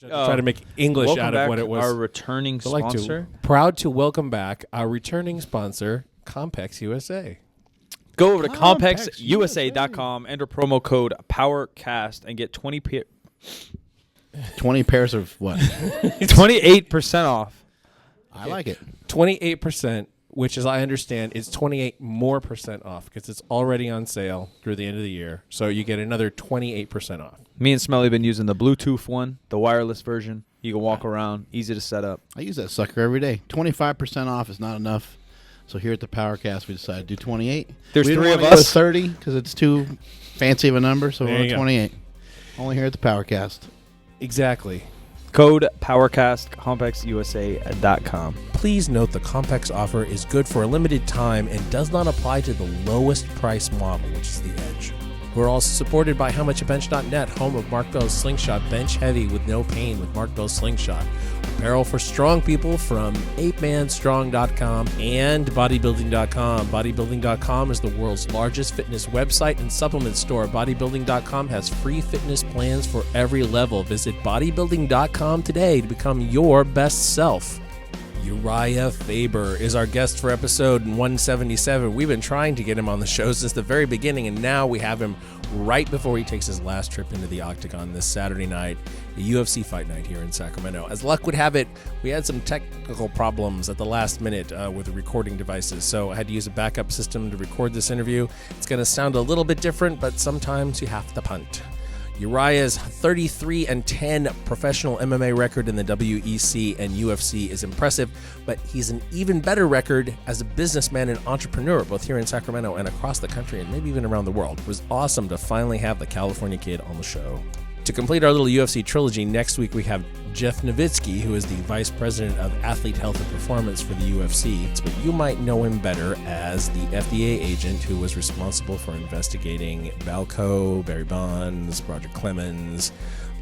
Try to make English out of what it was. Our returning sponsor. Proud to welcome back our returning sponsor, Compex USA. Go over to CompexUSA.com, enter promo code PowerCast, and get 20 pairs of what? 28% off. I like it. 28%, which, as I understand, is 28% more off because it's already on sale through the end of the year. So you get another 28% off. Me and Smelly have been using the Bluetooth one, the wireless version. You can walk around, easy to set up. I use that sucker every day. 25% off is not enough. So here at the PowerCast, we decided to do 28. There's we three of us. us. 30 because it's too fancy of a number, so we're 28. Only here at the PowerCast. Exactly. Code PowerCast, CompexUSA.com. Please note the Compex offer is good for a limited time and does not apply to the lowest price model, which is the Edge. We're also supported by HowMuchABench.net, home of Mark Bell's Slingshot, bench heavy with no pain with Mark Bell's Slingshot. Apparel for strong people from 8manstrong.com and bodybuilding.com. Bodybuilding.com is the world's largest fitness website and supplement store. Bodybuilding.com has free fitness plans for every level. Visit bodybuilding.com today to become your best self. Urijah Faber is our guest for episode 177. We've been trying to get him on the show since the very beginning, and now we have him right before he takes his last trip into the octagon this Saturday night, the UFC Fight Night here in Sacramento. As luck would have it, we had some technical problems at the last minute with the recording devices, so I had to use a backup system to record this interview. It's going to sound a little bit different, but sometimes you have to punt. Urijah's 33-10 professional MMA record in the WEC and UFC is impressive, but he's an even better record as a businessman and entrepreneur, both here in Sacramento and across the country and maybe even around the world. It was awesome to finally have the California kid on the show. To complete our little UFC trilogy, next week we have Jeff Nowitzki, who is the Vice President of Athlete Health and Performance for the UFC, but you might know him better as the FDA agent who was responsible for investigating Balco, Barry Bonds, Roger Clemens,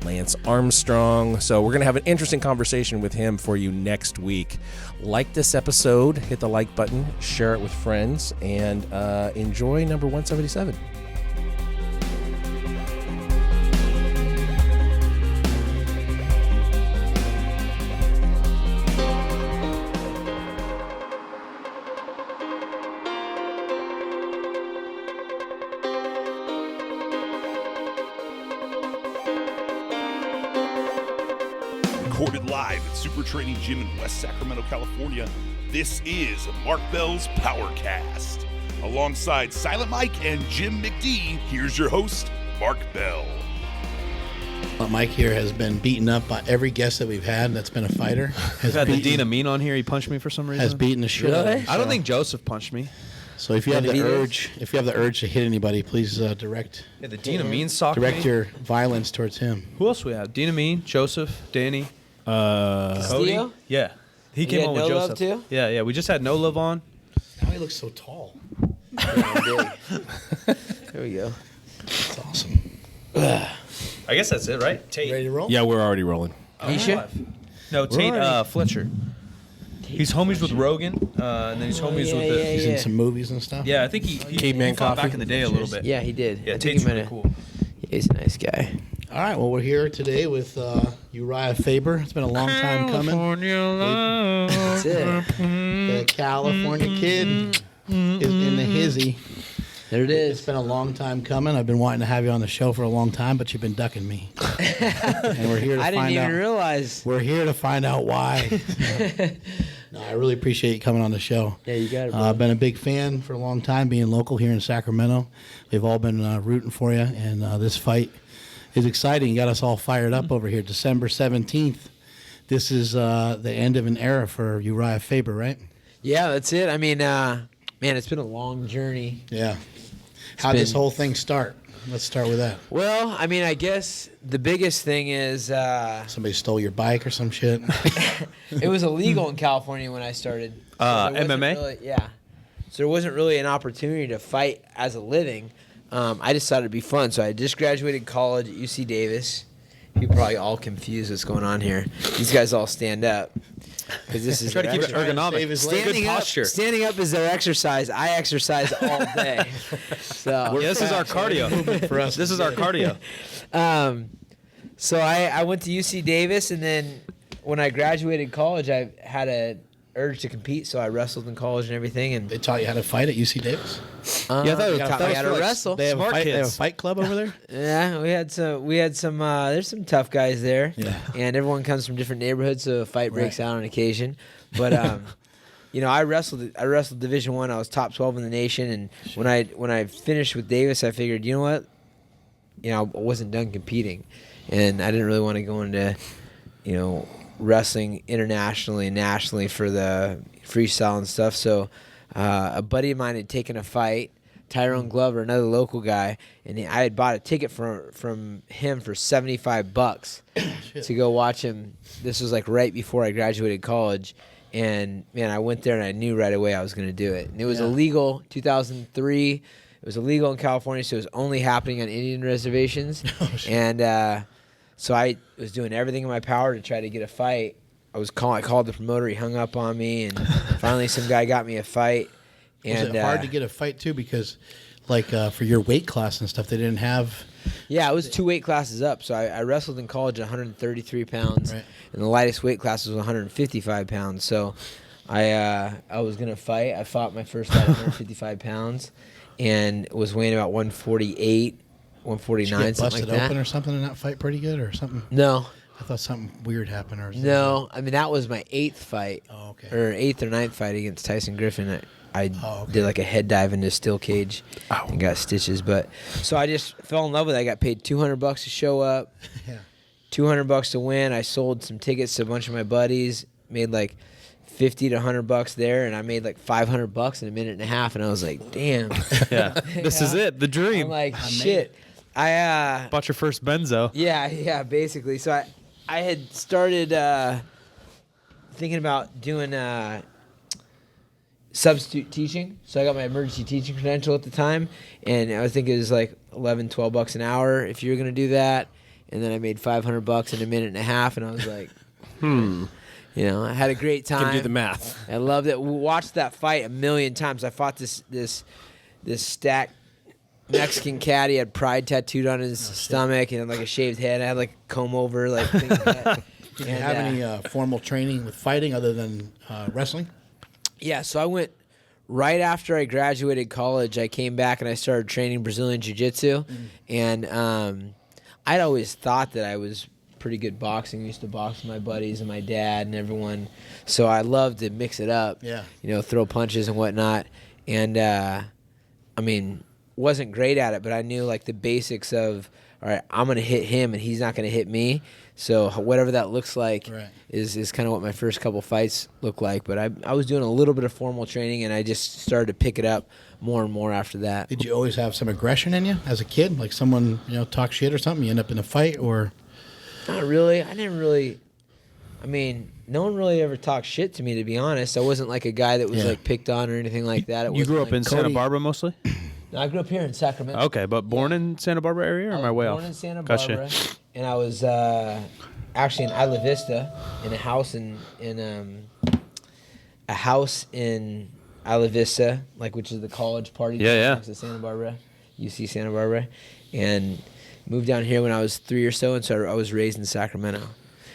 Lance Armstrong. So we're going to have an interesting conversation with him for you next week. Like this episode, hit the like button, share it with friends, and enjoy number 177. Recorded live at Super Training Gym in West Sacramento, California, this is Mark Bell's PowerCast. Alongside Silent Mike and Jim McD, here's your host, Mark Bell. Mike here has been beaten up by every guest that we've had that's been a fighter. We've had the Dean Amin on here. He punched me for some reason. Has beaten the shit out of him. I don't think Joseph punched me. So if you have the urge, to hit anybody, please direct the Dean Amin socked direct me. your violence towards him. Who else we have? Dean Amin, Joseph, Danny, Cody. Yeah, he came on with No Joseph Love too? Yeah. We just had No Love on. Now he looks so tall. There we go. That's awesome. I guess that's it, right? Tate. Ready to roll? Yeah, we're already rolling. Nisha? No, Tate Fletcher. He's homies with Rogan, and then he's homies with the. He's in some movies and stuff. Yeah, I think he Caveman fought Coffee. back in the day a little bit. Yeah, he did. Yeah, I think Tate's he might really have- cool. He's a nice guy. All right. Well, we're here today with Urijah Faber. It's been a long time coming. That's it. The California kid is in the hizzy. There it It's is. been a long time coming. I've been wanting to have you on the show for a long time, but you've been ducking me. And we're here to I didn't find even out. realize. We're here to find out why. No, I really appreciate you coming on the show. Yeah, you got it, bro. I've been a big fan for a long time, being local here in Sacramento. We've all been rooting for you, and this fight is exciting. You got us all fired up over here. December 17th. This is the end of an era for Urijah Faber, right? Yeah, that's it. I mean, man, it's been a long journey. Yeah. How'd this whole thing start? Let's start with that. Well, I mean, I guess the biggest thing is Somebody stole your bike or some shit? it was illegal in California when I started. So there wasn't MMA? really- yeah. So there wasn't really an opportunity to fight as a living. I just thought it'd be fun. So I just graduated college at UC Davis. You're probably all confused what's going on here. These guys all stand up. Because this is Try to keep it ergonomic. Good posture. Standing up is their exercise. I exercise all day. So Yeah, this is our cardio. For us. This is our cardio. So I went to UC Davis, and then when I graduated college, I had a urge to compete, so I wrestled in college and everything. And They taught you how to fight at UC Davis? Yeah, I thought they it taught me how to wrestle. They have, Smart they have a kids. fight club over there? Yeah, we had some. There's some tough guys there, Yeah. and everyone comes from different neighborhoods, so a fight breaks Right. out on occasion. But I wrestled Division I. I was top 12 in the nation, and when I finished with Davis, I figured, you know what, I wasn't done competing, and I didn't really want to go into, wrestling internationally and nationally for the freestyle and stuff. So a buddy of mine had taken a fight, Tyrone Glover, another local guy, and I had bought a ticket from him for $75 to go watch him. This was like right before I graduated college, and man, I went there and I knew right away I was going to do it. And it was illegal, 2003. It was illegal in California, so it was only happening on Indian reservations. And so I was doing everything in my power to try to get a fight. I called the promoter. He hung up on me, and finally some guy got me a fight. And Was it hard to get a fight, too? Because, for your weight class and stuff, they didn't have... Yeah, it was 2 weight classes up. So I wrestled in college at 133 pounds, Right. and the lightest weight class was 155 pounds. So I was going to fight. I fought my first fight at 155 pounds and was weighing about 148, 149, Did you get something busted like that. open or something in that fight pretty good or something? No. I thought something weird happened or something. No, I mean, that was my 8th fight. Oh, okay. Or 8th or 9th fight against Tyson Griffin. I Oh, okay. did like a head dive into a steel cage and got stitches. But so I just fell in love with it. I got paid $200 to show up, Yeah. $200 to win. I sold some tickets to a bunch of my buddies, made like $50 to $100 there, and I made like $500 in a minute and a half. And I was like, damn. Yeah, this is it, the dream. I'm like, shit. I Bought your first benzo. Yeah, basically. So I had started thinking about doing substitute teaching. So I got my emergency teaching credential at the time, and I was thinking it was like $11, $12 an hour if you were going to do that. And then I made $500 in a minute and a half, and I was like, I had a great time. Can do the math. I loved it. We watched that fight a million times. I fought this stacked Mexican cat. He had pride tattooed on his stomach and had like a shaved head. I had like a comb over, like things like that. Did you have any formal training with fighting other than wrestling? Yeah, so I went right after I graduated college. I came back and I started training Brazilian Jiu-Jitsu. And I'd always thought that I was pretty good boxing. I used to box with my buddies and my dad and everyone. So I loved to mix it up, throw punches and whatnot. And, wasn't great at it, but I knew like the basics of, all right, I'm going to hit him and he's not going to hit me. So whatever that looks like is kind of what my first couple fights look like. But I was doing a little bit of formal training, and I just started to pick it up more and more after that. Did you always have some aggression in you as a kid? Like someone, talk shit or something, you end up in a fight or? Not really. I didn't really. No one really ever talked shit to me, to be honest. I wasn't like a guy that was like picked on or anything like that. You grew up in Santa Barbara mostly? No, I grew up here in Sacramento. Okay, but born in Santa Barbara area, or am I way off? Born in Santa Barbara, and I was actually in Isla Vista in a house in Isla Vista, which is the college party next to Santa Barbara, UC Santa Barbara, and moved down here when I was 3 or so, and so I was raised in Sacramento.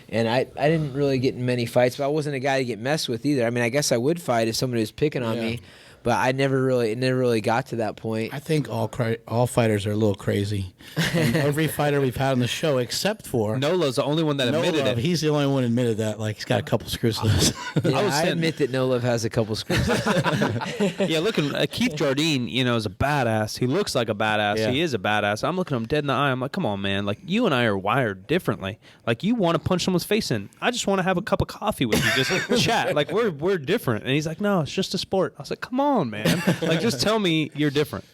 And I didn't really get in many fights, but I wasn't a guy to get messed with either. I guess I would fight if somebody was picking on me. But it never really got to that point. I think all fighters are a little crazy. And every fighter we've had on the show, except for Nolo's the only one that admitted it. He's the only one who admitted that. He's got a couple screws loose. I admit that No Love has a couple screws. Yeah, looking Keith Jardine, is a badass. He looks like a badass. Yeah. He is a badass. I'm looking him dead in the eye. I'm like, come on, man. You and I are wired differently. You want to punch someone's face in. I just want to have a cup of coffee with you, just chat. We're different. And he's like, no, it's just a sport. I was like, come on, man. Just tell me you're different.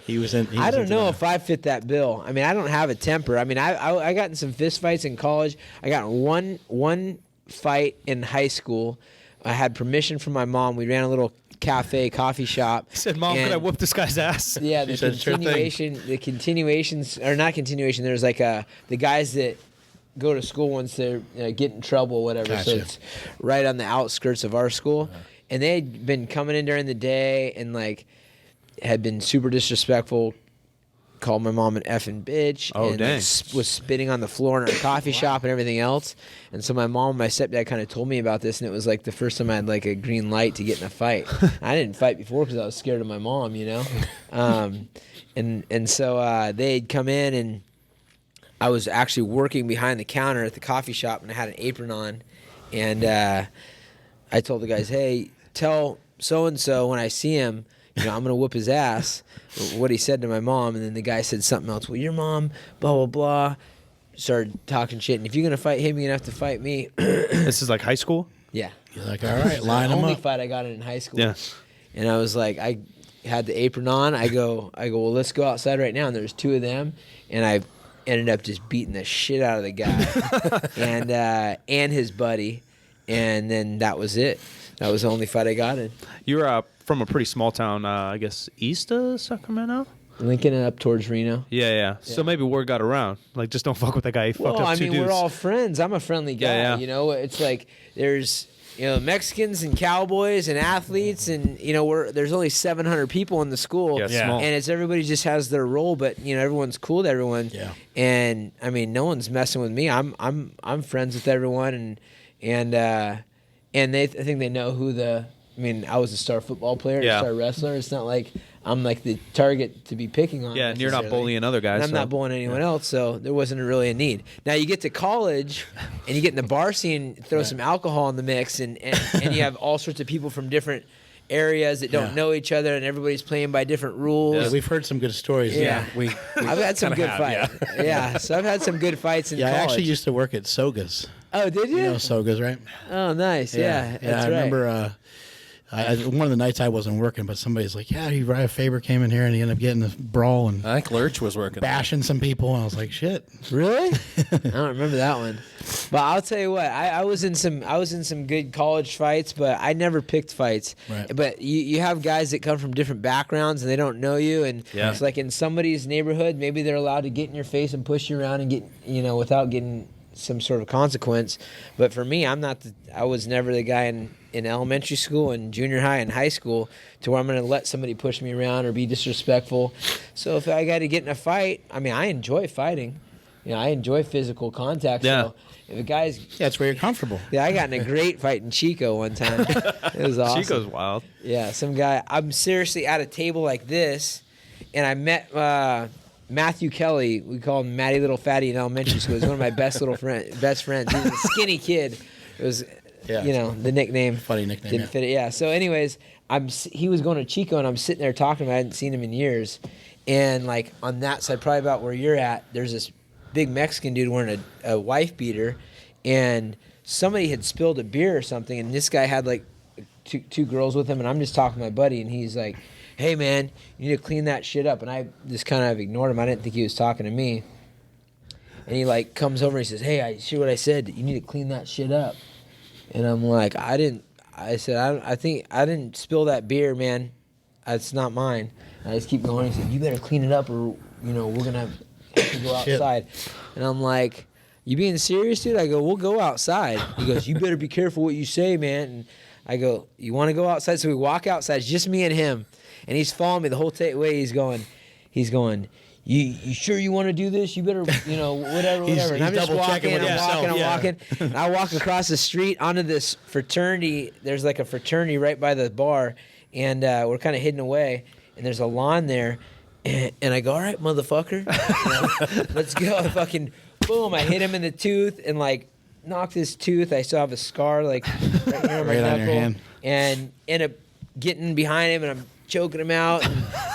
I don't know if I fit that bill. I don't have a temper. I got in some fist fights in college. I got in one fight in high school. I had permission from my mom. We ran a little coffee shop. He said, Mom, could I whoop this guy's ass? Yeah, the continuation, there's the guys that go to school once they're get in trouble or whatever. Gotcha. So it's right on the outskirts of our school. And they had been coming in during the day and had been super disrespectful, called my mom an effing bitch. Oh, and dang. was spitting on the floor in our coffee shop and everything else. And so my mom and my stepdad kind of told me about this, and it was like the first time I had like a green light to get in a fight. I didn't fight before because I was scared of my mom, you know. And so they'd come in, and I was actually working behind the counter at the coffee shop, and I had an apron on, and I told the guys, hey, tell so-and-so when I see him, you know, I'm going to whoop his ass, what he said to my mom. And then the guy said something else. Well, your mom, blah, blah, blah. Started talking shit. And if you're going to fight him, you're going to have to fight me. This is like high school? Yeah. You're like, all right, line The them only up. fight I got in high school. Yeah. And I was like, I had the apron on. I go, well, let's go outside right now. And there's two of them. And I ended up just beating the shit out of the guy and his buddy. And then that was it. That was the only fight I got in. You're from a pretty small town, I guess, east of Sacramento? Lincoln and up towards Reno. Yeah. So maybe word got around. Like, just don't fuck with that guy. He fucked up two dudes. We're all friends. I'm a friendly guy. Yeah. You know, it's like there's, you know, Mexicans and cowboys and athletes, and you know, there's only 700 people in the school, Yeah, small. and it's everybody just has their role, but you know, everyone's cool to everyone. Yeah. And I mean, no one's messing with me. I'm friends with everyone, and they I think they know who the. I mean, I was a star football player, Yeah. a star wrestler. It's not like I'm like the target to be picking on. Yeah, and you're not necessarily. bullying other guys. And I'm so- not bullying anyone else, so there wasn't really a need. Now you get to college, and you get in the bar scene, throw some alcohol in the mix, and you have all sorts of people from different areas that don't Yeah. know each other, and everybody's playing by different rules. Yeah, we've heard some good stories. Yeah. we I've had some good kinda fights. Yeah, so I've had some good fights in Yeah, I college. actually used to work at Soga's. Oh, did you? You know Soga's, right? Oh, nice. Yeah, that's I right. remember one of the nights I wasn't working, but somebody's like, yeah, Uriah Faber came in here and he ended up getting this brawl and I think Lurch was working. bashing some people. And I was like, shit. Really? I don't remember that one. But I'll tell you what, I was in some good college fights, but I never picked fights. Right. But you have guys that come from different backgrounds and they don't know you, and Yeah. it's like in somebody's neighborhood, maybe they're allowed to get in your face and push you around and get, you know, without getting some sort of consequence. But for me, I was never the guy in elementary school and junior high and high school to where I'm going to let somebody push me around or be disrespectful. So if I got to get in a fight, I mean, I enjoy fighting. You know, I enjoy physical contact. Yeah. So if a guy's, Yeah, it's where you're comfortable. yeah, I got in a great fight in Chico one time. It was awesome. Chico's wild. Yeah, some guy. I'm seriously at a table like this, and I met Matthew Kelly. We called him Matty Little Fatty in elementary school. He's one of my best friends. He was a skinny kid. It was, Yeah. you know, the nickname. Funny nickname, Didn't yeah. fit it. Yeah. So, anyways, he was going to Chico, and I'm sitting there talking to him. I hadn't seen him in years, and like on that side, probably about where you're at, there's this big Mexican dude wearing a wife beater, and somebody had spilled a beer or something, and this guy had like two girls with him, and I'm just talking to my buddy, and he's like, hey man, you need to clean that shit up. And I just kind of ignored him. I didn't think he was talking to me. And he like comes over and he says, hey, I see what I said. You need to clean that shit up. And I'm like, I think I didn't spill that beer, man. It's not mine. And I just keep going. He said, you better clean it up, or you know, we're gonna have to go Shit. outside. And I'm like, you being serious, dude? I go, we'll go outside. He goes, you better be careful what you say, man. And I go, you want to go outside? So we walk outside. It's just me and him. And he's following me the whole way. He's going, you sure you want to do this? You better, you know, whatever. He's And I'm just double-checking walking, with I'm himself, walking. yeah. And I walk across the street onto this fraternity. There's like a fraternity right by the bar. And we're kind of hidden away. And there's a lawn there. And I go, all right, motherfucker. You know, let's go. I fucking, boom. I hit him in the tooth and like knocked his tooth. I still have a scar like right here on my Right on knuckle. your hand. And end up getting behind him, and I'm choking him out.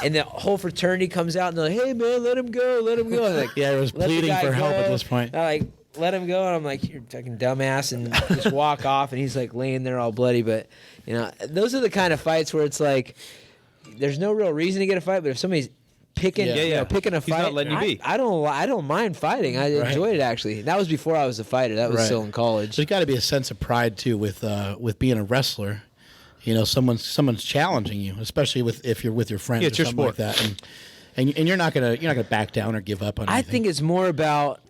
And the whole fraternity comes out, and they're like, hey, man, let him go. I'm like, Yeah, it was let the pleading guy for help go. at this point. I like, let him go. And I'm like, you're a fucking dumbass. And just walk off. And he's like laying there all bloody. But, you know, those are the kind of fights where it's like, there's no real reason to get a fight. But if somebody's picking, Yeah. you know, picking a He's fight, not letting you be. I don't mind fighting. I enjoyed it, actually. That was before I was a fighter. That was Right. still in college. There's got to be a sense of pride too with being a wrestler. You know, someone's challenging you, especially if you're with your friends Yeah, or it's your something like sport. that, and you're not gonna back down or give up on I anything. think it's more about,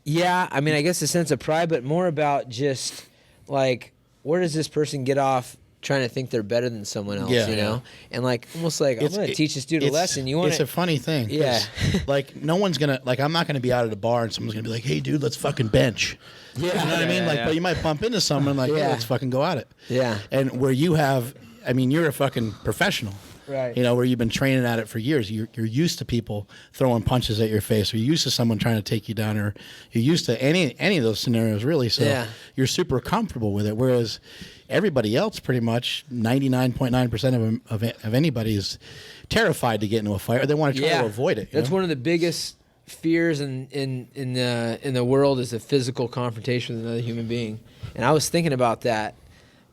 yeah, I mean, I guess a sense of pride, but more about just like, where does this person get off trying to think they're better than someone else, Yeah. you know? And like, almost like, I'm going to teach this dude a lesson. You want It's a funny thing. 'cause, Yeah. like, no one's going to, like, I'm not going to be out at a bar and someone's going to be like, hey, dude, let's fucking bench. Yeah. You know what I mean? Like, but you might bump into someone like, hey, Yeah. let's fucking go at it. Yeah. And where you have, I mean, you're a fucking professional. Right. You know, where you've been training at it for years. You're used to people throwing punches at your face, or you're used to someone trying to take you down, or you're used to any of those scenarios, really. So Yeah. you're super comfortable with it. Whereas everybody else, pretty much 99.9% of anybody is terrified to get into a fight, or they want to try to avoid it. That's one of the biggest fears in the world is a physical confrontation with another human being. And I was thinking about that,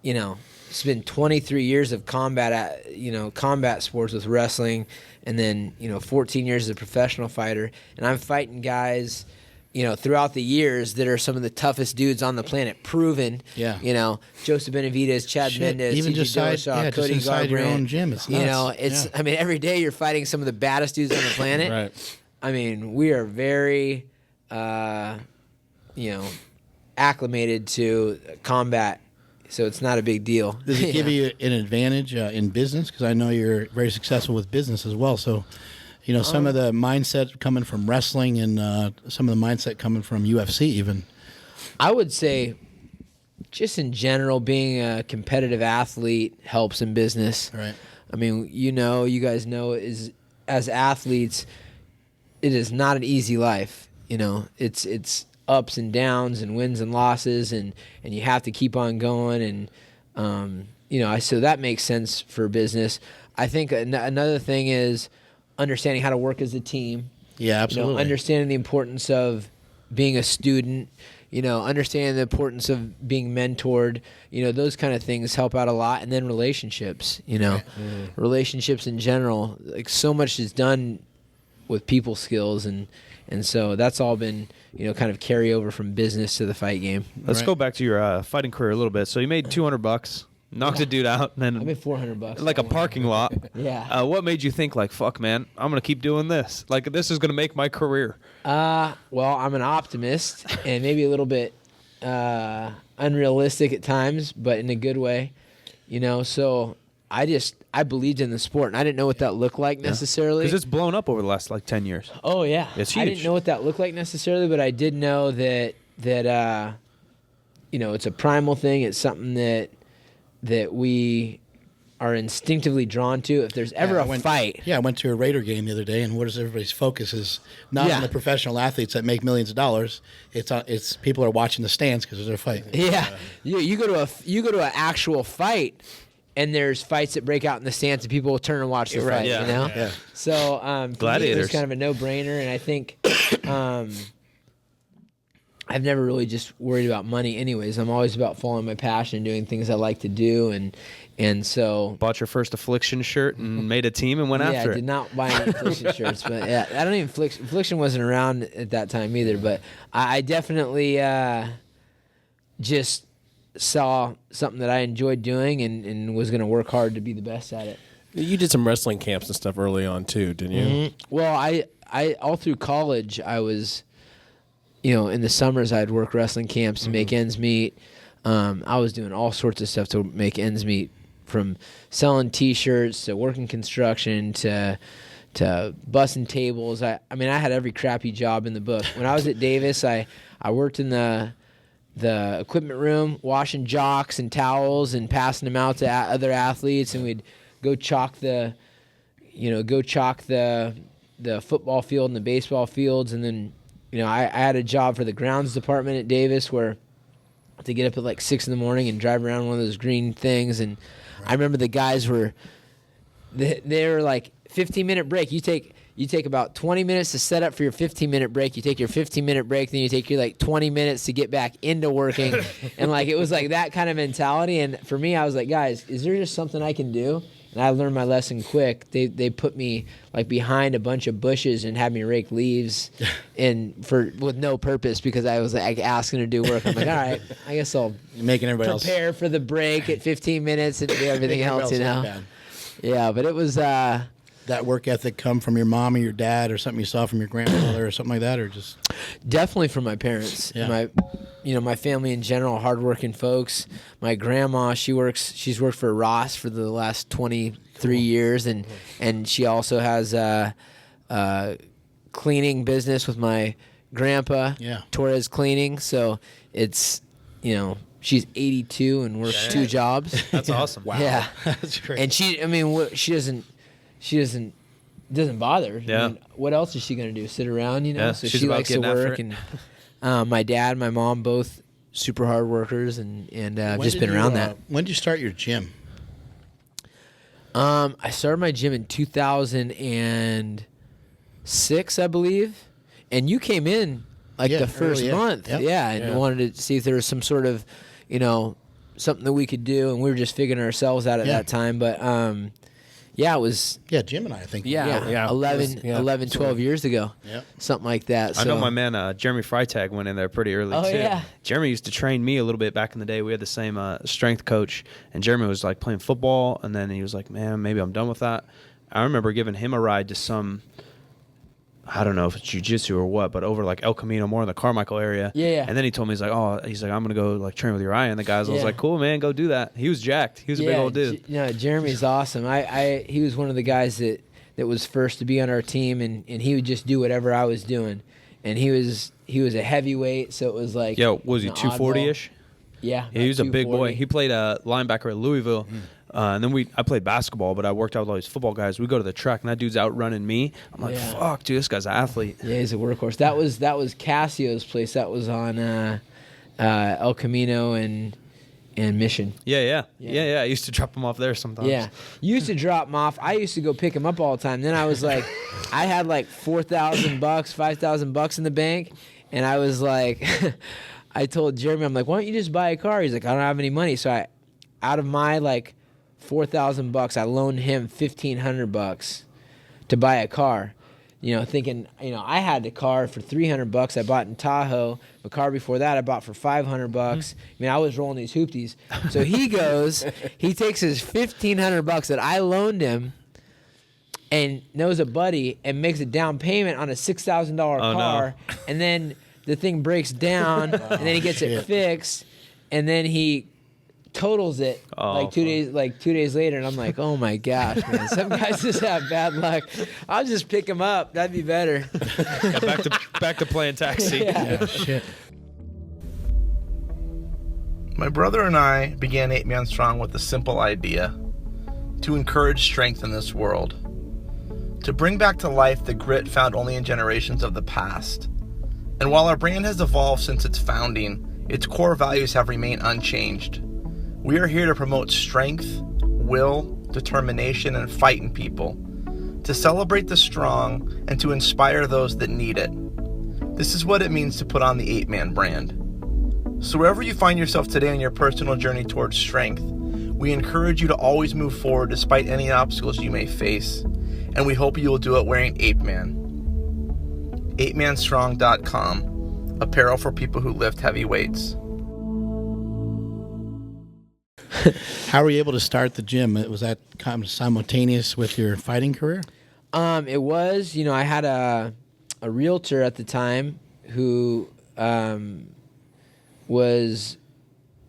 you know. It's been 23 years of combat sports with wrestling, and then 14 years as a professional fighter, and I'm fighting guys, throughout the years that are some of the toughest dudes on the planet, proven. Yeah. Joseph Benavidez, Chad Mendez, even CJ just Cody inside your Garbrandt. own gym, it's nuts. I mean, every day you're fighting some of the baddest dudes on the planet. Right. I mean, we are very, acclimated to combat. So it's not a big deal. Does it give you an advantage in business? Because I know you're very successful with business as well. So, some of the mindset coming from wrestling and some of the mindset coming from UFC even. I would say just in general, being a competitive athlete helps in business. Right. I mean, you guys know, as athletes, it is not an easy life. It's ups and downs and wins and losses, and you have to keep on going, and so that makes sense for business. I think another thing is understanding how to work as a team. Yeah, absolutely. Understanding the importance of being a student, understanding the importance of being mentored, those kind of things help out a lot. And then relationships, relationships in general, like so much is done with people skills, and so that's all been kind of carry over from business to the fight game. Let's go back to your fighting career a little bit. So you made $200, knocked a dude out, and I then made $400, like a parking lot. Yeah. What made you think like, fuck, man, I'm gonna keep doing this? Like, this is gonna make my career. Well, I'm an optimist and maybe a little bit unrealistic at times, but in a good way. So I believed in the sport, and I didn't know what that looked like necessarily. Because it's blown up over the last 10 years. Oh yeah, It's I huge. didn't know what that looked like necessarily, but I did know that it's a primal thing. It's something that we are instinctively drawn to. If there's ever a fight, I went to a Raider game the other day, and what is everybody's focus is not on the professional athletes that make millions of dollars. It's people are watching the stands because there's a fight. yeah, you go to an actual fight. And there's fights that break out in the stands, and people will turn and watch the fight. Yeah. Yeah. So Gladiators. it's kind of a no-brainer, and I think I've never really just worried about money. Anyways, I'm always about following my passion and doing things I like to do, and so. Bought your first Affliction shirt and made a team and went Yeah, after I it. did not buy any Affliction shirts, but yeah, I don't even Affliction wasn't around at that time either. But I definitely just saw something that I enjoyed doing and was going to work hard to be the best at it. You did some wrestling camps and stuff early on too, didn't you? Mm-hmm. Well, I all through college I was, in the summers I'd work wrestling camps to make ends meet. I was doing all sorts of stuff to make ends meet, from selling T-shirts to working construction to bussing tables. I mean, I had every crappy job in the book. When I was at Davis, I worked in the equipment room, washing jocks and towels and passing them out to other athletes, and we'd go chalk the football field and the baseball fields, and then I had a job for the grounds department at Davis where I had to get up at like 6 a.m. and drive around one of those green things, and I remember the guys were like 15-minute break. You take about 20 minutes to set up for your 15-minute break. You take your 15-minute break, then you take your 20 minutes to get back into working. And it was like that kind of mentality. And for me, I was like, guys, is there just something I can do? And I learned my lesson quick. They put me behind a bunch of bushes and had me rake leaves with no purpose, because I was asking to do work. I'm like, all right, I guess I'll Making everybody prepare for the break at 15 minutes and do everything else, Yeah, but it was that work ethic come from your mom or your dad, or something you saw from your grandfather or something like that, or just definitely from my parents. Yeah. my family in general, hardworking folks. My grandma, she's worked for Ross for the last 23 years, and she also has a cleaning business with my grandpa, Torres Cleaning. So it's, she's 82 and works 2 jobs. That's awesome. Wow. Yeah. That's great. And she doesn't bother. Yeah. I mean, what else is she going to do? Sit around, Yeah, So she's she about likes to getting after work. it. And my dad and my mom, both super hard workers, and I've just been around that. When did you start your gym? I started my gym in 2006, I believe. And you came in the first month. Yep. And wanted to see if there was some sort of, something that we could do. And we were just figuring ourselves out at that time. But, it was... Yeah, Jim and I think. 11, 12 years ago. Yep. Something like that. So. I know my man Jeremy Freitag went in there pretty early Oh, too. yeah. Jeremy used to train me a little bit back in the day. We had the same strength coach, and Jeremy was like playing football, and then he was like, "Man, maybe I'm done with that." I remember giving him a ride to some, I don't know if it's jiu-jitsu or what, but over like El Camino, more in the Carmichael area. Yeah. And then he told me, he's like, I'm going to go like train with Uriah. And the guys, I was like, cool, man, go do that. He was jacked. He was a big old dude. Jeremy's awesome. He was one of the guys that was first to be on our team, and he would just do whatever I was doing. And he was a heavyweight, so it was like... Yo, was he 240-ish? Yeah. He was a big boy. He played linebacker at Louisville. And then I played basketball, but I worked out with all these football guys. We go to the track, and that dude's outrunning me. I'm like, fuck, dude, this guy's an athlete. Yeah, he's a workhorse. That was Cassio's place. That was on El Camino and Mission. Yeah. I used to drop him off there sometimes. Yeah. You used to drop him off. I used to go pick him up all the time. Then I was like, I had like $4,000, $5,000 in the bank, and I was like, I told Jeremy, I'm like, why don't you just buy a car? He's like, I don't have any money. So out of my like $4,000, I loaned him $1,500 to buy a car. Thinking, I had the car for $300 I bought in Tahoe. The car before that I bought for $500. I mean, I was rolling these hoopties. So he takes his $1,500 that I loaned him and knows a buddy and makes a down payment on a $6,000 car. No. And then the thing breaks down and then he gets it fixed and then he totals it 2 days later, and I'm like, oh my gosh, man, some guys just have bad luck. I'll just pick him up. That'd be better. Back to playing taxi. Yeah, shit. My brother and I began 8 Man Strong with a simple idea: to encourage strength in this world, to bring back to life the grit found only in generations of the past. And while our brand has evolved since its founding, its core values have remained unchanged. We are here to promote strength, will, determination, and fight in people, to celebrate the strong, and to inspire those that need it. This is what it means to put on the 8 Man brand. So wherever you find yourself today on your personal journey towards strength, we encourage you to always move forward despite any obstacles you may face, and we hope you will do it wearing 8 Man. 8manstrong.com, apparel for people who lift heavy weights. How were you able to start the gym? Was that kind of simultaneous with your fighting career? It was. I had a realtor at the time who was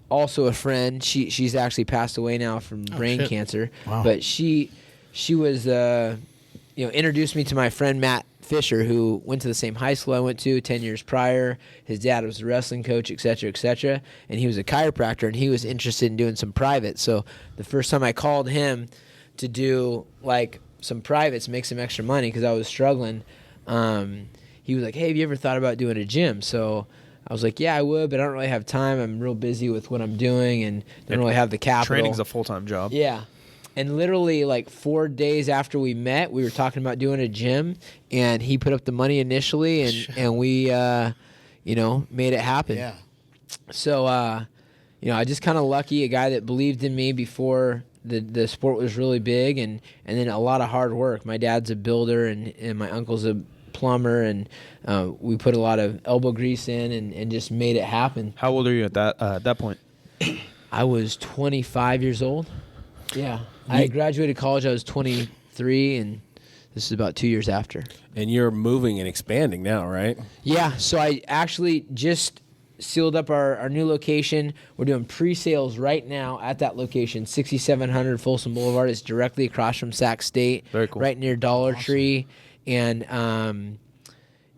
also a friend. She's actually passed away now from brain cancer. Wow. But she was introduced me to my friend Matt Fisher, who went to the same high school I went to 10 years prior. His dad was a wrestling coach, et cetera, and he was a chiropractor, and he was interested in doing some private. So the first time I called him to do like some privates, make some extra money because I was struggling, he was like, hey, have you ever thought about doing a gym? So I was like, yeah, I would, but I don't really have time. I'm real busy with what I'm doing and don't really have the capital. Training's a full-time job. Yeah. And literally, like 4 days after we met, we were talking about doing a gym, and he put up the money initially, and we, made it happen. Yeah. So, I just kind of lucky, a guy that believed in me before the sport was really big, and then a lot of hard work. My dad's a builder, and my uncle's a plumber, and we put a lot of elbow grease in and just made it happen. How old are you at that point? I was 25 years old. Yeah. I graduated college, I was 23, and this is about 2 years after. And you're moving and expanding now, right? Yeah, so I actually just sealed up our new location. We're doing pre-sales right now at that location, 6700 Folsom Boulevard. It's directly across from Sac State, Very cool. right near Dollar Tree. And,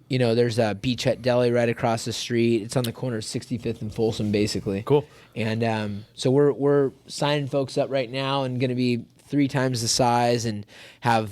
there's a Beach Hut Deli right across the street. It's on the corner of 65th and Folsom, basically. Cool. And so we're signing folks up right now and going to be 3 times the size and have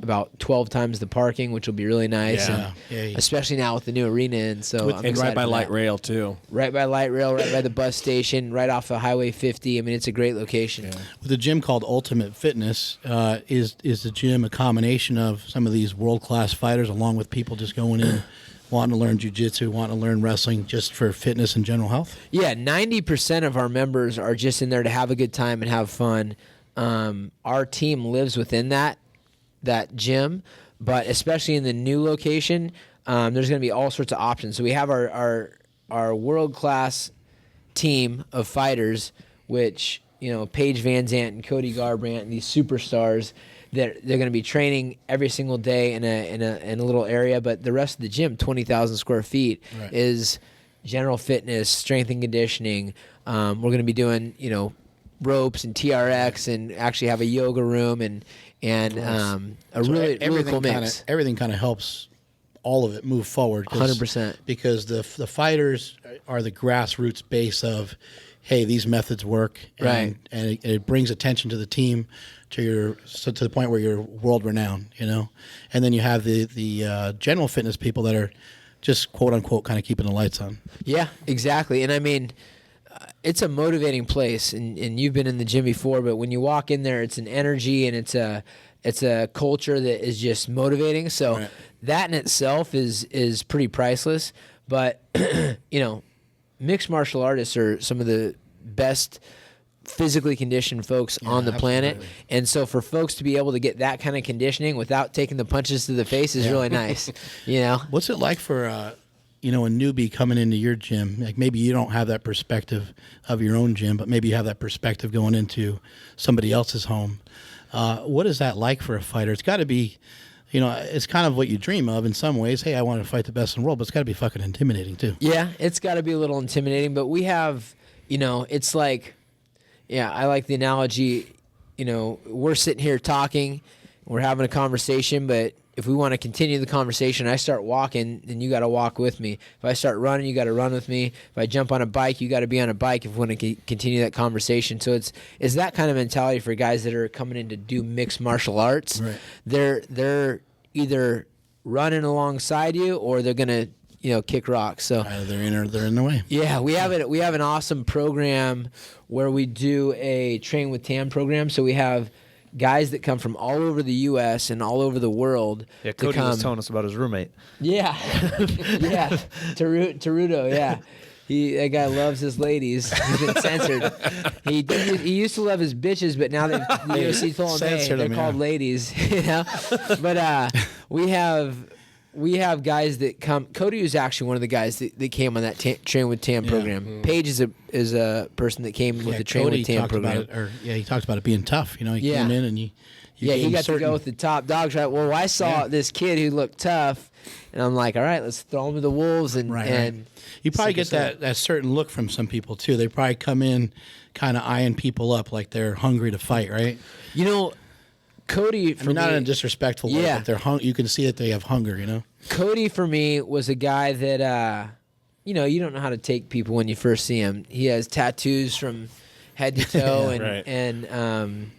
about 12 times the parking, which will be really nice. Yeah. And especially now with the new arena. And so I'm and excited right by for light that. rail too. Right by light rail, right by the bus station, right off of Highway 50. I mean, it's a great location. Yeah. With a gym called Ultimate Fitness, is the gym a combination of some of these world-class fighters along with people just going in, wanting to learn jiu-jitsu, wanting to learn wrestling just for fitness and general health? Yeah, 90% of our members are just in there to have a good time and have fun. Our team lives within that gym, but especially in the new location, there's going to be all sorts of options. So we have our world-class team of fighters, which, Paige Van Zant and Cody Garbrandt and these superstars, they're going to be training every single day in a little area. But the rest of the gym, 20,000 square feet, Right. is general fitness, strength and conditioning. We're going to be doing, ropes and TRX, and actually have a yoga room and a really cool mix. Everything kind of helps all of it move forward. 100%. Because the fighters are the grassroots base of, hey, these methods work, Right. and it brings attention to the team to the point where you're world renowned, And then you have the general fitness people that are just quote unquote kind of keeping the lights on. Yeah, exactly. And I mean, it's a motivating place, and you've been in the gym before, but when you walk in there, it's an energy and it's a culture that is just motivating. So Right. that in itself is pretty priceless. But mixed martial artists are some of the best physically conditioned folks on the planet. absolutely. And so for folks to be able to get that kind of conditioning without taking the punches to the face is really nice. What's it like for a newbie coming into your gym? Like maybe you don't have that perspective of your own gym, but maybe you have that perspective going into somebody else's home. What is that like for a fighter? It's got to be, it's kind of what you dream of in some ways. Hey, I want to fight the best in the world, but it's got to be fucking intimidating too. Yeah, it's got to be a little intimidating, but we have, it's like, I like the analogy, we're sitting here talking, we're having a conversation, but if we want to continue the conversation, I start walking, then you got to walk with me. If I start running, you got to run with me. If I jump on a bike, you got to be on a bike if we want to continue that conversation. So it's that kind of mentality for guys that are coming in to do mixed martial arts. Right. They're either running alongside you or they're gonna kick rocks. So They're in the way. yeah, we have an awesome program where we do a train with Tam program. So we have guys that come from all over the U.S. and all over the world. Yeah, to Cody come. was telling us about his roommate. Yeah, yeah, Taruto. Yeah, that guy loves his ladies. He's been censored. He used to love his bitches, but now the UFC told him, hey, Censored they're him, called yeah. ladies. But we have guys that come. Cody was actually one of the guys that came on that Train with Tam program. Paige is a person that came with the Train Cody with Tam talked program. about it, he talked about it being tough. He Yeah. came in and you He gave him got to certain- go with the top dogs, right? Well, I saw this kid who looked tough, and I'm like, all right, let's throw him to the wolves. And You probably get sick that certain look from some people too. They probably come in kind of eyeing people up like they're hungry to fight, right? Cody, for not me, in a disrespectful way, Yeah. but they're you can see that they have hunger, Cody for me was a guy that you don't know how to take people when you first see him. He has tattoos from head to toe, Right. and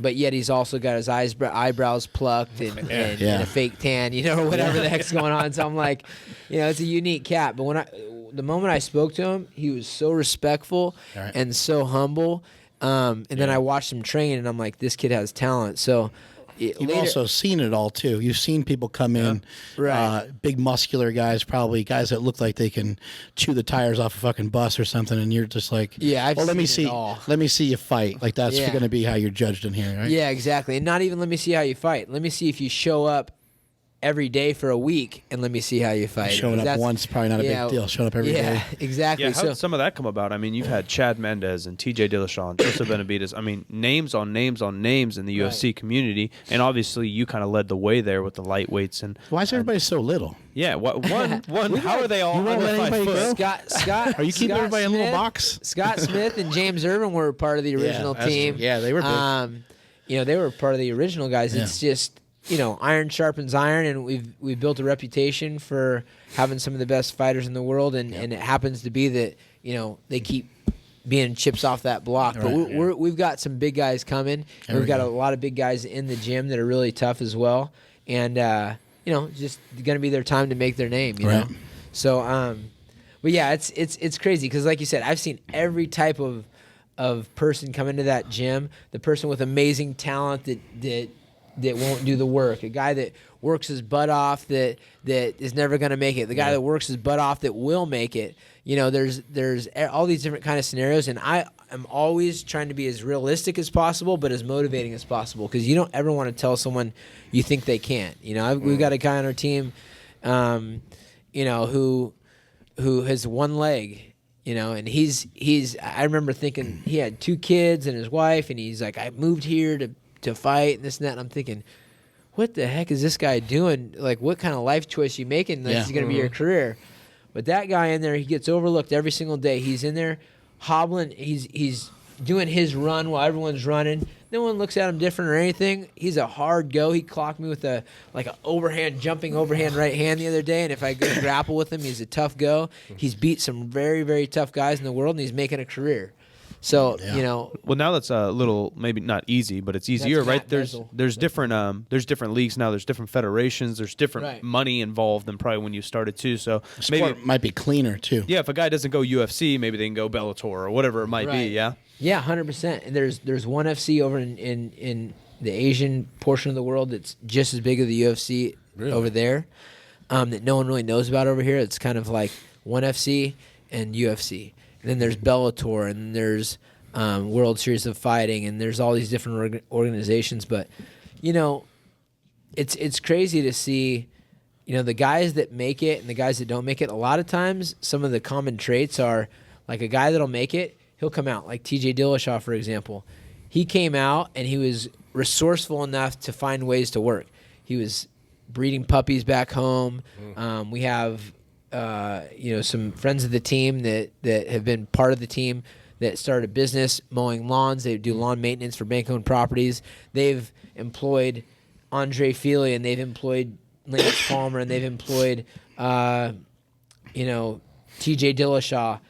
but yet he's also got his eyebrows plucked and a fake tan, or whatever the heck's going on. So I'm like, it's a unique cat. But the moment I spoke to him, he was so respectful Right. and so humble. And then I watched him train, and I'm like, this kid has talent. So You've also seen it all too. You've seen people come in, Right. big muscular guys, probably guys that look like they can chew the tires off a fucking bus or something, and you're just like, I've well, let me seen it see, all. let me see you fight. Like that's Yeah. going to be how you're judged in here, right? Yeah, exactly. And not even let me see how you fight. Let me see if you show up every day for a week and let me see how you fight. Showing up once probably not a big deal. Showing up every day. Yeah, exactly. Yeah, how did some of that come about? I mean, you've had Chad Mendez and TJ Dillashaw and Joseph Benavidez. I mean, names on names on names in the UFC community, and obviously you kind of led the way there with the lightweights. And why is everybody so little? Yeah, one. How are they all won't under let 5 anybody foot? go? Scott, Are you keeping Scott everybody in a little Smith- box? Scott Smith and James Irvin were part of the original team. Yeah, they were big. They were part of the original guys. Yeah. It's just, iron sharpens iron, and we've built a reputation for having some of the best fighters in the world, and it happens to be that, they keep being chips off that block. But we've got some big guys coming, and we've got a lot of big guys in the gym that are really tough as well, and just going to be their time to make their name, you know. So, but yeah, it's crazy because, like you said, I've seen every type of person come into that gym. The person with amazing talent that won't do the work. A guy that works his butt off that is never going to make it. The guy that works his butt off that will make it. There's all these different kind of scenarios, and I am always trying to be as realistic as possible, but as motivating as possible, because you don't ever want to tell someone you think they can't. We've got a guy on our team, who has one leg, and he's. I remember thinking he had 2 kids and his wife, and he's like, I moved here to fight and this and that. And I'm thinking, what the heck is this guy doing? Like, what kind of life choice are you making? This is going to be your career. But that guy in there, he gets overlooked every single day. He's in there hobbling. He's doing his run while everyone's running. No one looks at him different or anything. He's a hard go. He clocked me with an jumping overhand right hand the other day, and if I go grapple with him, he's a tough go. He's beat some very, very tough guys in the world, and he's making a career. So, Well, now that's a little, maybe not easy, but it's easier, right? There's different leagues now. There's different federations. There's different money involved than probably when you started too. So maybe it might be cleaner too. Yeah, if a guy doesn't go UFC, maybe they can go Bellator or whatever it might be. Yeah. Yeah, 100%. And there's one FC over in the Asian portion of the world that's just as big as the UFC over there, that no one really knows about over here. It's kind of like one FC and UFC. And then there's Bellator, and there's World Series of Fighting, and there's all these different organizations. But, it's crazy to see, the guys that make it and the guys that don't make it. A lot of times, some of the common traits are, like, a guy that'll make it, he'll come out. Like TJ Dillashaw, for example. He came out, and he was resourceful enough to find ways to work. He was breeding puppies back home. We have... some friends of the team that have been part of the team that started a business mowing lawns. They do lawn maintenance for bank-owned properties. They've employed Andre Feely, and they've employed Lance Palmer, and they've employed, TJ Dillashaw.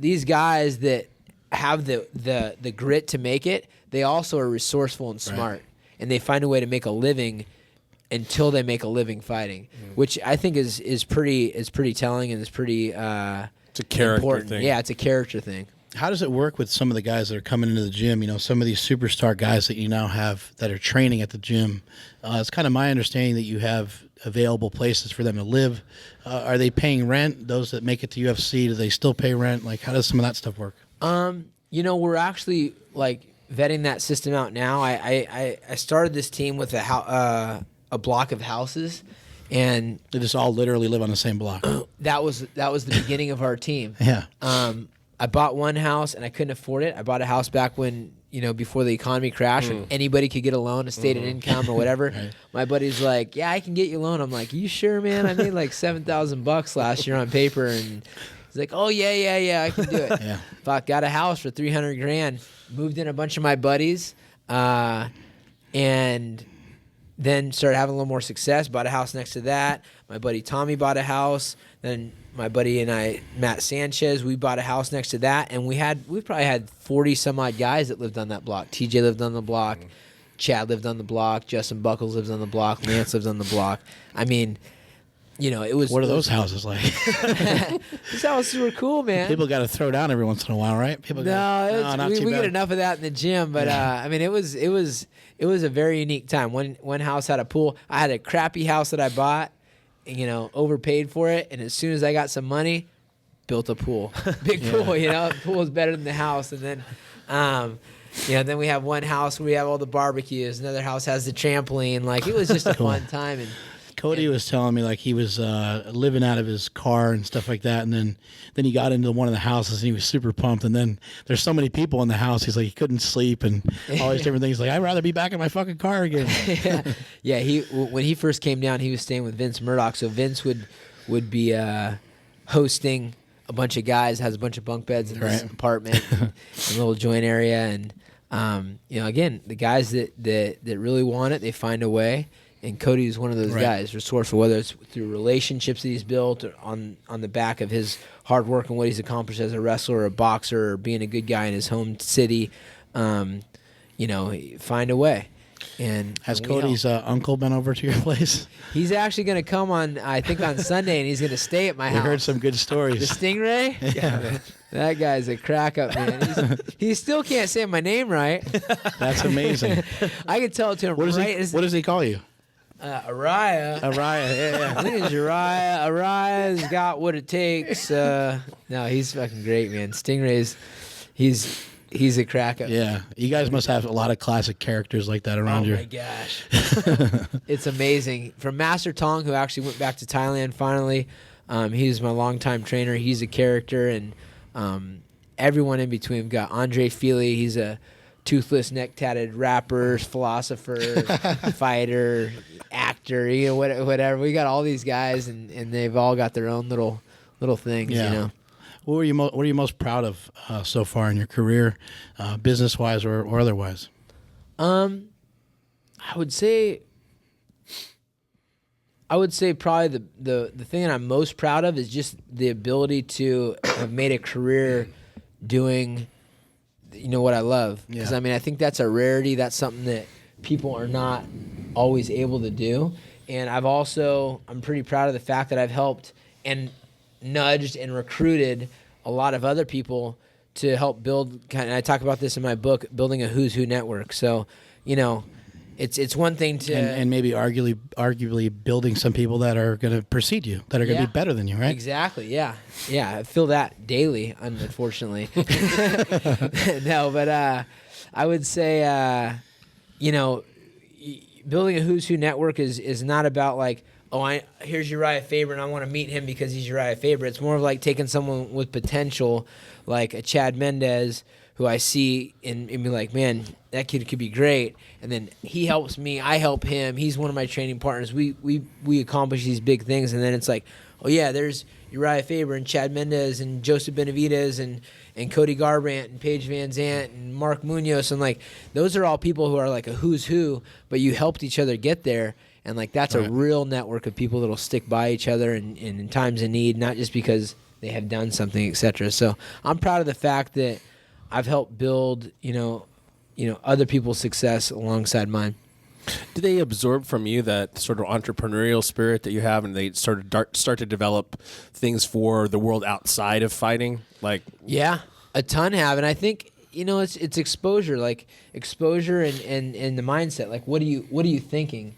These guys that have the grit to make it, they also are resourceful and smart, and they find a way to make a living until they make a living fighting, which I think is pretty telling, and is pretty it's a character important thing. Yeah, it's a character thing. How does it work with some of the guys that are coming into the gym? Some of these superstar guys that you now have that are training at the gym. It's kind of my understanding that you have available places for them to live. Are they paying rent? Those that make it to UFC, do they still pay rent? Like, how does some of that stuff work? We're actually vetting that system out now. I started this team with a block of houses, and they just all literally live on the same block. that was the beginning of our team. Yeah. I bought one house, and I couldn't afford it. I bought a house back when, before the economy crashed, and anybody could get a loan, a stated income or whatever. Right. My buddy's like, yeah, I can get you a loan. I'm like, you sure, man? I made like $7,000 last year on paper, and he's like, oh yeah, I can do it. Yeah. Fuck, got a house for $300,000. Moved in a bunch of my buddies, and then started having a little more success. Bought a house next to that. My buddy Tommy bought a house. Then my buddy and I, Matt Sanchez, we bought a house next to that. And we probably had 40 some odd guys that lived on that block. TJ lived on the block. Chad lived on the block. Justin Buckles lives on the block. Lance lives on the block. I mean, it was. What are those houses like? These houses were cool, man. People got to throw down every once in a while, right? We get enough of that in the gym, but I mean, it was a very unique time. One house had a pool. I had a crappy house that I bought, overpaid for it, and as soon as I got some money, built a pool, big pool. The pool is better than the house, and then. Then we have one house where we have all the barbecues. Another house has the trampoline. Like, it was just a fun time. And Cody was telling me like he was living out of his car and stuff like that, and then he got into one of the houses and he was super pumped. And then there's so many people in the house, he's like he couldn't sleep and all these different things. Like I'd rather be back in my fucking car again. Yeah. When he first came down, he was staying with Vince Murdoch. So Vince would be hosting a bunch of guys, has a bunch of bunk beds in his apartment, and a little joint area, and again, the guys that really want it, they find a way. And Cody is one of those guys, resourceful, whether it's through relationships that he's built or on the back of his hard work and what he's accomplished as a wrestler or a boxer or being a good guy in his home city. Find a way. And has Cody's uncle been over to your place? He's actually going to come on Sunday, and he's going to stay at my house. We heard some good stories. The Stingray? Yeah. That guy's a crack up, man. He still can't say my name right. That's amazing. I can tell it to him what does he call you? Uriah. Yeah. I think it's Uriah. Uriah's got what it takes. No, he's fucking great, man. Stingray's, he's a crack up. Yeah. You guys must have a lot of classic characters like that around you. Oh, my gosh. It's amazing. From Master Tong, who actually went back to Thailand finally, he's my longtime trainer. He's a character, and everyone in between. We've got Andre Feely. He's a toothless, neck-tatted rapper, philosopher, fighter, actor, whatever. We got all these guys, and they've all got their own little things, What are you most proud of so far in your career, business-wise or otherwise? I would say probably the thing that I'm most proud of is just the ability to have made a career doing what I love. Because I think that's a rarity. That's something that people are not always able to do. And I'm pretty proud of the fact that I've helped and nudged and recruited a lot of other people to help build, and I talk about this in my book, building a who's who network. So, it's one thing to and maybe arguably building some people that are going to precede you, that are going to be better than you, right? Exactly. Yeah. I feel that daily, unfortunately. No, but I would say, building a who's who network is not about like, here's Urijah Faber and I want to meet him because he's Urijah Faber. It's more of like taking someone with potential, like a Chad Mendez, who I see and be like, man, that kid could be great. And then he helps me, I help him. He's one of my training partners. We accomplish these big things, and then it's like, oh yeah, there's Urijah Faber and Chad Mendez and Joseph Benavidez and Cody Garbrandt and Paige Van Zant and Mark Munoz, and like those are all people who are like a who's who, but you helped each other get there. And like that's a real network of people that'll stick by each other in times of need, not just because they have done something, etc. So I'm proud of the fact that I've helped build, other people's success alongside mine. Do they absorb from you that sort of entrepreneurial spirit that you have, and they start to develop things for the world outside of fighting? Like, yeah, a ton have, and I think it's exposure, and the mindset. Like, what are you thinking?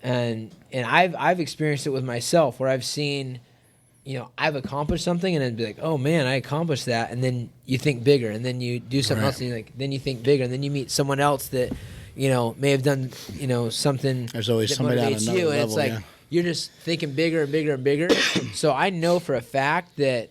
And I've experienced it with myself where I've seen, I've accomplished something and then be like, oh man, I accomplished that. And then you think bigger, and then you do something else and then you think bigger, and then you meet someone else that, may have done, something. There's always that somebody on motivates another you. And level, it's like, you're just thinking bigger and bigger and bigger. So I know for a fact that,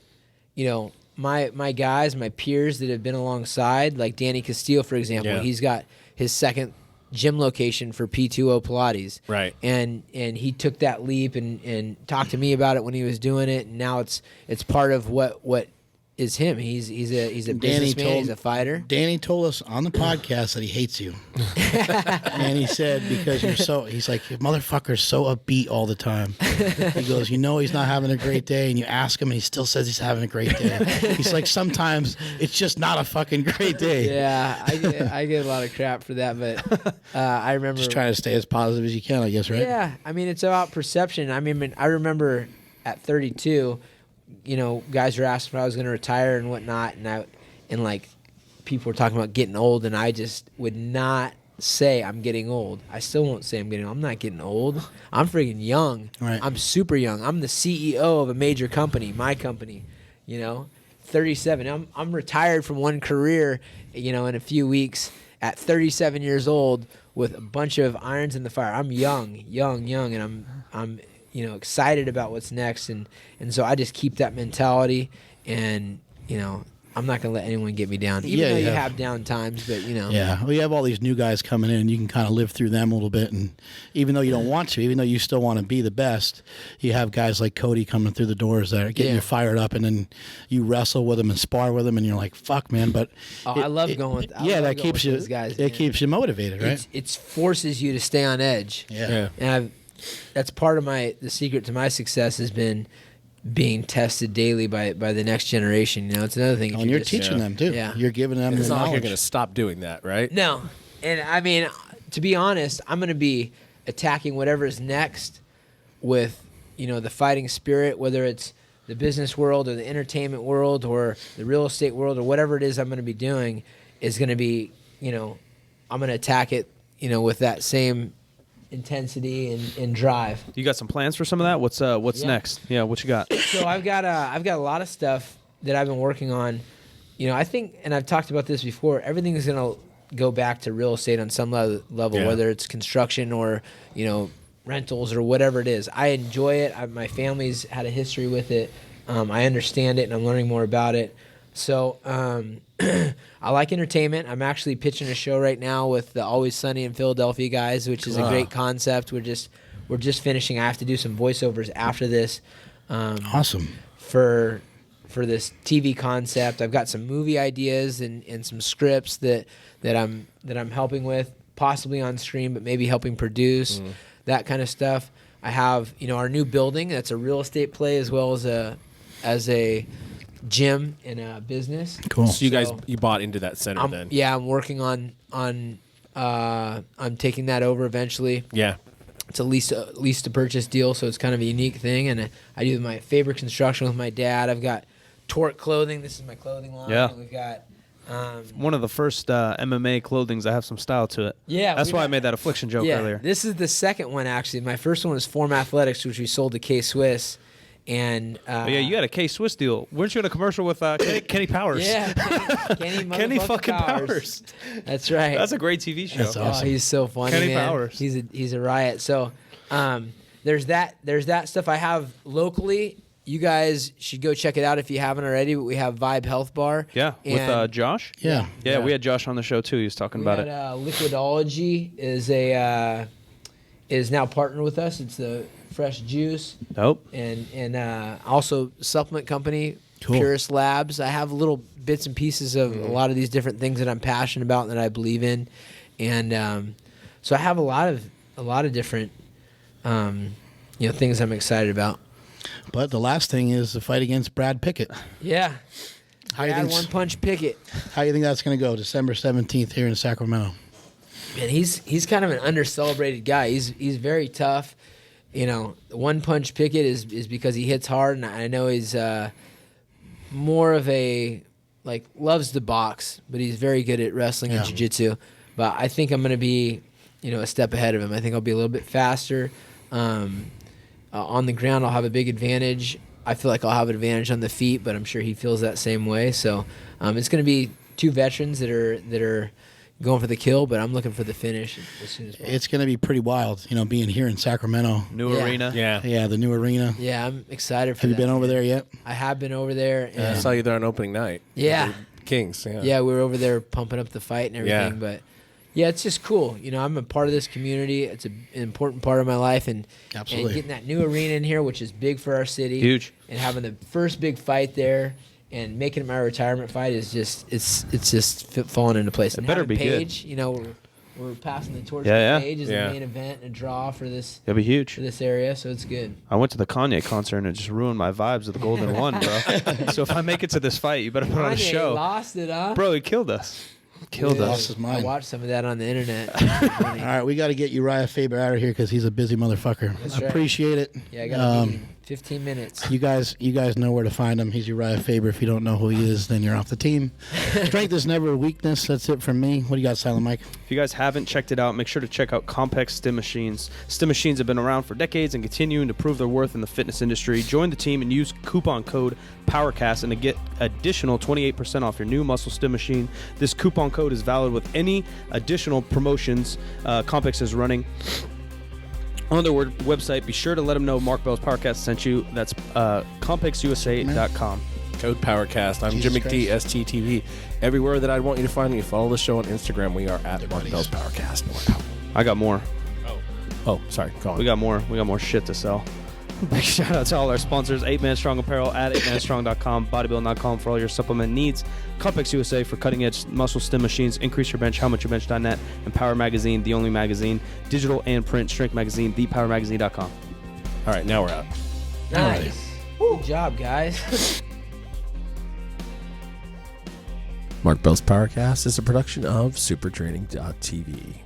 my guys, my peers that have been alongside, like Danny Castillo, for example, he's got his second gym location for P2O Pilates. Right. And he took that leap and talked to me about it when he was doing it, and now it's part of what is him. He's a businessman, he's a fighter. Danny told us on the podcast that he hates you. And he said, because he's like, your motherfucker's so upbeat all the time. He goes, he's not having a great day, and you ask him and he still says he's having a great day. He's like, sometimes it's just not a fucking great day. Yeah, I get a lot of crap for that, but I remember just trying to stay as positive as you can, I guess, right? Yeah, it's about perception. I remember at 32, guys were asking if I was going to retire and whatnot, and like people were talking about getting old, and I just would not say I'm getting old. I still won't say I'm getting old. I'm not getting old. I'm freaking young. Right. I'm super young. I'm the CEO of a major company, my company, 37. I'm retired from one career, in a few weeks at 37 years old with a bunch of irons in the fire. I'm young, and I'm excited about what's next, and so I just keep that mentality, and I'm not going to let anyone get me down, even though you have down times, but Yeah, well, you have all these new guys coming in. You can kind of live through them a little bit, and even though you don't want to, even though you still want to be the best, you have guys like Cody coming through the doors that are getting you fired up, and then you wrestle with them and spar with them, and you're like, "Fuck, man!" But I love going with that keeps you. Those guys, it keeps you motivated, right? It forces you to stay on edge. Yeah. And that's part of the secret to my success has been being tested daily by the next generation. It's another thing. And you're teaching them too. Yeah. You're giving them It's the not like knowledge. you're going to stop doing that, right? No. And I mean, to be honest, I'm going to be attacking whatever is next with, the fighting spirit, whether it's the business world or the entertainment world or the real estate world or whatever it is I'm going to be doing is going to be, I'm going to attack it, with that same intensity and drive. You got some plans for some of that? What's next? Yeah, what you got? So I've got a lot of stuff that I've been working on. I think, and I've talked about this before, everything is going to go back to real estate on some level, whether it's construction or, rentals or whatever it is. I enjoy it. My family's had a history with it. I understand it, and I'm learning more about it. So I like entertainment. I'm actually pitching a show right now with the Always Sunny in Philadelphia guys, which is a great concept. We're just finishing. I have to do some voiceovers after this. Awesome. For this TV concept, I've got some movie ideas and some scripts that I'm helping with, possibly on stream, but maybe helping produce that kind of stuff. I have our new building. That's a real estate play as well as a gym and a business. Cool. So you bought into that center then? Yeah, I'm working on I'm taking that over eventually. Yeah. It's a lease to purchase deal, so it's kind of a unique thing. And I do my favorite construction with my dad. I've got Torque Clothing. This is my clothing line. Yeah. We've got one of the first MMA clothings that have some style to it. Yeah, that's why I made that affliction joke earlier. This is the second one actually. My first one was Form Athletics, which we sold to K-Swiss. And you had a K-Swiss deal. Weren't you in a commercial with Kenny Powers? Yeah, Kenny fucking Powers. That's right. That's a great TV show. That's awesome. Oh, he's so funny, Kenny man. Powers. He's a riot. So there's that stuff I have locally. You guys should go check it out if you haven't already. But we have Vibe Health Bar. Yeah, with Josh. Yeah. Yeah, we had Josh on the show too. He was talking about it. Liquidology is now partnered with us. It's the fresh juice. Nope. And also supplement company, Cool. Purist Labs. I have little bits and pieces of a lot of these different things that I'm passionate about and that I believe in, and so I have a lot of different things I'm excited about. But the last thing is the fight against Brad Pickett. Yeah. How you Brad think? One Punch Pickett. How you think that's going to go? December 17th here in Sacramento. Man, he's kind of an under-celebrated guy. He's very tough. One Punch Pickett is because he hits hard, and I know he's more of a loves the box, but he's very good at wrestling and jiu-jitsu. But I think I'm going to be a step ahead of him. I think I'll be a little bit faster. On the ground, I'll have a big advantage. I feel like I'll have an advantage on the feet, but I'm sure he feels that same way. So it's going to be two veterans that are going for the kill, but I'm looking for the finish as soon as possible. It's going to be pretty wild, being here in Sacramento. New arena. Yeah, the new arena. Yeah, I'm excited for Have that. you been over there yet? I have been over there. And I saw you there on opening night. Yeah. Kings. Yeah. Yeah, we were over there pumping up the fight and everything. Yeah. But yeah, it's just cool. I'm a part of this community. It's an important part of my life, and Absolutely. getting that new arena in here, which is big for our city, Huge. and having the first big fight there, and making it my retirement fight is just it's just falling into place. And better having be good. Paige, we're passing the torch. Yeah, to Paige is yeah. the main event and a draw for this It'll be huge. area, so it's good. I went to the Kanye concert and it just ruined my vibes of the Golden One, bro. So if I make it to this fight, you better put on a Kanye show. lost it, huh? Bro, he killed us. Killed Yeah. us. Lost his I mind. watched some of that on the internet. All right, we got to get Urijah Faber out of here because he's a busy motherfucker. That's I right. appreciate it. Yeah, I got a meeting. 15 minutes. You guys know where to find him. He's Urijah Faber. If you don't know who he is, then you're off the team. Strength is never a weakness. That's it from me. What do you got, Silent Mike? If you guys haven't checked it out, make sure to check out Complex Stim Machines. Stim Machines have been around for decades and continuing to prove their worth in the fitness industry. Join the team and use coupon code PowerCast and to get additional 28% off your new muscle stim machine. This coupon code is valid with any additional promotions Complex is running. on their website. Be sure to let them know Mark Bell's PowerCast sent you. That's compexusa.com. Code PowerCast. I'm Jesus Jim McD, STTV. Everywhere that I want you to find me, follow the show on Instagram. We are at Mark Bell's PowerCast. We're out. I got more. Oh, sorry. Go on. We got more shit to sell. Big shout out to all our sponsors: 8Man Strong Apparel at 8manstrong.com, bodybuilding.com for all your supplement needs, Compex USA for cutting edge muscle stim machines, increase your bench, howmuchyourbench.net, and Power Magazine, the only magazine, digital and print strength magazine, thepowermagazine.com. All right, now we're out. Nice. Good job, guys. Mark Bell's PowerCast is a production of supertraining.tv.